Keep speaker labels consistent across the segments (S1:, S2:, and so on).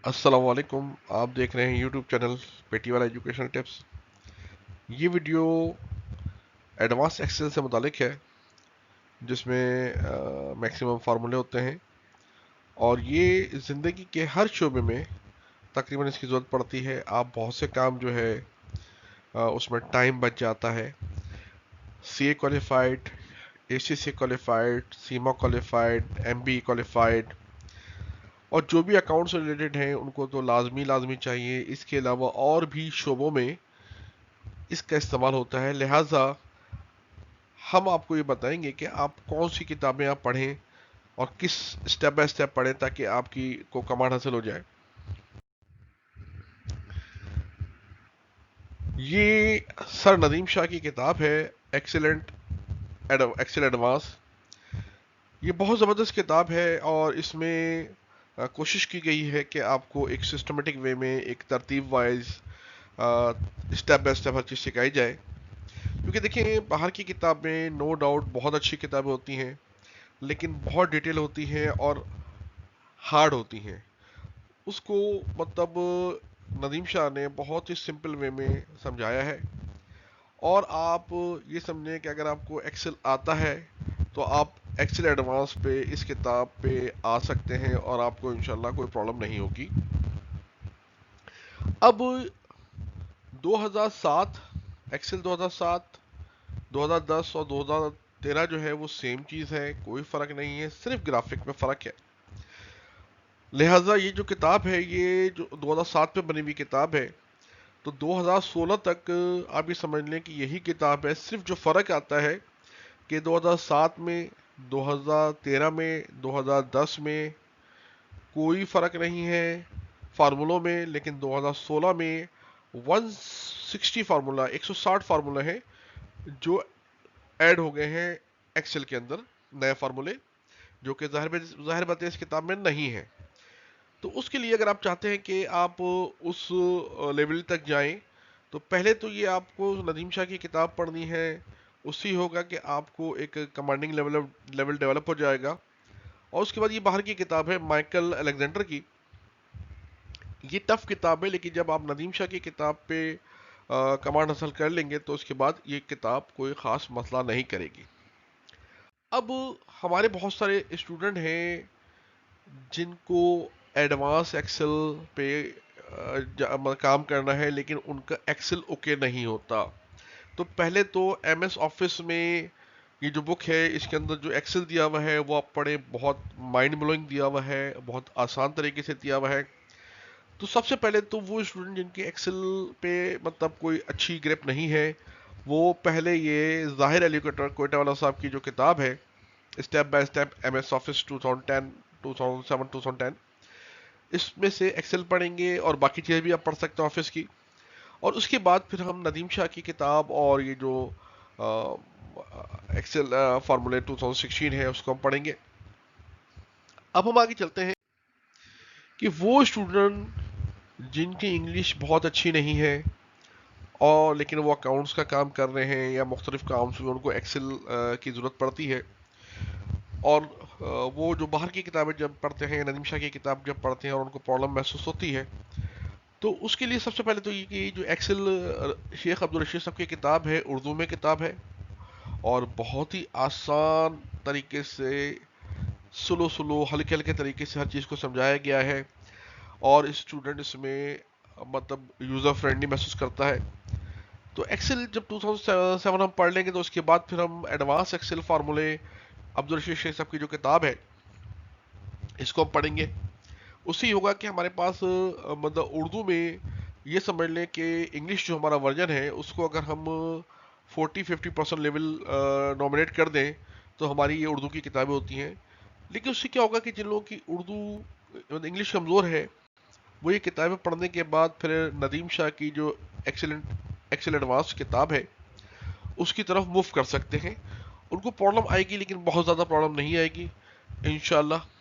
S1: अस्सलाम वालेकुम। आप देख रहे हैं यूट्यूब चैनल पेटी वाला एजुकेशन टिप्स। ये वीडियो एडवांस एक्सेल से मुतालिक है, जिसमें मैक्सिमम फार्मूले होते हैं और ये ज़िंदगी के हर शोबे में तकरीबन इसकी ज़रूरत पड़ती है। आप बहुत से काम जो है उसमें टाइम बच जाता है। सीए क्वालिफाइड, एसीसी क्वालिफाइड, सीमा क्वालिफाइड, एमबी क्वालिफाइड और जो भी अकाउंट से रिलेटेड हैं उनको तो लाजमी चाहिए। इसके अलावा और भी शोबों में इसका इस्तेमाल होता है। लिहाजा हम आपको ये बताएंगे कि आप कौन सी किताबें आप पढ़ें और किस स्टेप बाय स्टेप पढ़ें ताकि आपकी को कमांड हासिल हो जाए। ये सर नदीम शाह की किताब है, एक्सीलेंट एक्सेल एडवांस। ये बहुत ज़बरदस्त किताब है और इसमें कोशिश की गई है कि आपको एक सिस्टमेटिक वे में, एक तरतीब वाइज स्टेप बाय स्टेप हर चीज़ सिखाई जाए। क्योंकि देखिए, बाहर की किताबें नो डाउट बहुत अच्छी किताबें होती हैं, लेकिन बहुत डिटेल होती हैं और हार्ड होती हैं। उसको मतलब नदीम शाह ने बहुत ही सिंपल वे में समझाया है। और आप ये समझें कि अगर आपको एक्सेल आता है तो आप एक्सेल एडवांस पे इस किताब पे आ सकते हैं और आपको इंशाल्लाह कोई प्रॉब्लम नहीं होगी। अब 2007, एक्सेल 2007, 2010 और 2013 जो है वो सेम चीज़ है, कोई फ़र्क नहीं है, सिर्फ ग्राफिक में फ़र्क है। लिहाजा ये जो किताब है, ये जो 2007 में बनी हुई किताब है, तो 2016 तक आप ये समझ लें कि यही किताब है। सिर्फ जो फ़र्क आता है कि 2007 में, 2013 में, 2010 में कोई फ़र्क नहीं है फार्मूलों में, लेकिन 2016 में 160 फार्मूला, 160 फार्मूला है जो ऐड हो गए हैं एक्सेल के अंदर, नए फार्मूले, जो कि ज़ाहिर बात है इस किताब में नहीं है। तो उसके लिए अगर आप चाहते हैं कि आप उस लेवल तक जाएं, तो पहले तो ये आपको नदीम शाह की किताब पढ़नी है। उससे होगा कि आपको एक कमांडिंग लेवल डेवलप हो जाएगा। और उसके बाद ये बाहर की किताब है माइकल अलेक्जेंडर की। ये टफ किताब है, लेकिन जब आप नदीम शाह की किताब पे कमांड हासिल कर लेंगे तो उसके बाद ये किताब कोई ख़ास मसला नहीं करेगी। अब हमारे बहुत सारे स्टूडेंट हैं जिनको एडवांस एक्सेल पे काम करना है, लेकिन उनका एक्सेल ओके नहीं होता। तो पहले तो एमएस ऑफिस में ये जो बुक है, इसके अंदर जो एक्सेल दिया हुआ है वो आप पढ़ें। बहुत माइंड ब्लोइंग दिया हुआ है, बहुत आसान तरीके से दिया हुआ है। तो सबसे पहले तो वो स्टूडेंट जिनके एक्सेल पे मतलब कोई अच्छी ग्रिप नहीं है, वो पहले ये जाहिर अली कोयटा वाला साहब की जो किताब है, step by step MS office 2010, 2007, 2010, इसमें से एक्सेल पढ़ेंगे और बाकी चीज़ें भी आप पढ़ सकते हैं ऑफिस की। और उसके बाद फिर हम नदीम शाह की किताब और ये जो एक्सेल फार्मूले 2016 है उसको हम पढ़ेंगे। अब हम आगे चलते हैं कि वो स्टूडेंट जिनकी इंग्लिश बहुत अच्छी नहीं है और लेकिन वो अकाउंट्स का काम कर रहे हैं या मुख्तलिफ काम में उनको एक्सेल की ज़रूरत पड़ती है, और वो जो बाहर की किताबें जब पढ़ते हैं, नदीम शाह की किताब जब पढ़ते हैं और उनको प्रॉब्लम महसूस होती है, तो उसके लिए सबसे पहले तो ये कि जो एक्सेल शेख अब्दुल रशीद साहब की किताब है, उर्दू में किताब है और बहुत ही आसान तरीके से, स्लो स्लो, हल्के हल्के तरीके से हर चीज़ को समझाया गया है और स्टूडेंट इसमें मतलब यूज़र फ्रेंडली महसूस करता है। तो एक्सेल जब 2007 हम पढ़ लेंगे तो उसके बाद फिर हम एडवांस एक्सेल फार्मूले, अब्दुल रशीद शेख साहब की जो किताब है, इसको हम पढ़ेंगे। उससे होगा कि हमारे पास मतलब उर्दू में ये समझ लें कि इंग्लिश जो हमारा वर्जन है उसको अगर हम 40-50% लेवल नॉमिनेट कर दें तो हमारी ये उर्दू की किताबें होती हैं। लेकिन उससे क्या होगा कि जिन लोगों की उर्दू मतलब इंग्लिश कमज़ोर है, वो ये किताबें पढ़ने के बाद फिर नदीम शाह की जो एक्सेल एडवांस किताब है उसकी तरफ मूव कर सकते हैं। उनको प्रॉब्लम आएगी लेकिन बहुत ज़्यादा प्रॉब्लम नहीं आएगी इंशाल्लाह।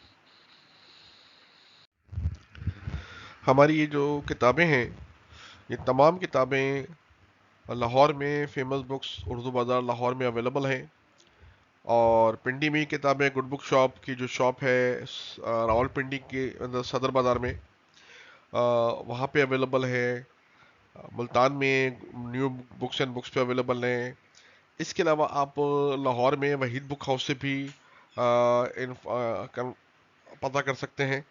S1: हमारी ये जो किताबें हैं, ये तमाम किताबें लाहौर में फेमस बुक्स उर्दू बाज़ार लाहौर में अवेलेबल हैं। और पिंडी में किताबें गुड बुक शॉप की जो शॉप है रावलपिंडी के अंदर सदर बाज़ार में, वहाँ पे अवेलेबल है। मुल्तान में न्यू बुक्स एंड बुक्स पे अवेलेबल हैं। इसके अलावा आप लाहौर में वहीद बुक हाउस से भी पता कर सकते हैं।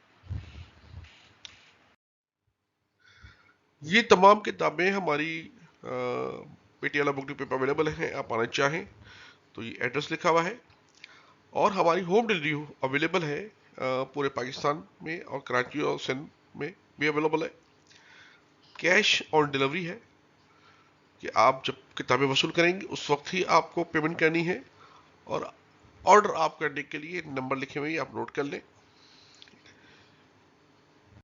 S1: ये तमाम किताबें हमारी पेटियाला बुक डिपो पे अवेलेबल हैं। आप आना चाहें तो ये एड्रेस लिखा हुआ है, और हमारी होम डिलीवरी अवेलेबल है पूरे पाकिस्तान में, और कराची और सिंध में भी अवेलेबल है। कैश ऑन डिलीवरी है कि आप जब किताबें वसूल करेंगे उस वक्त ही आपको पेमेंट करनी है, और ऑर्डर आप करने के लिए नंबर लिखे हुए आप नोट कर लें।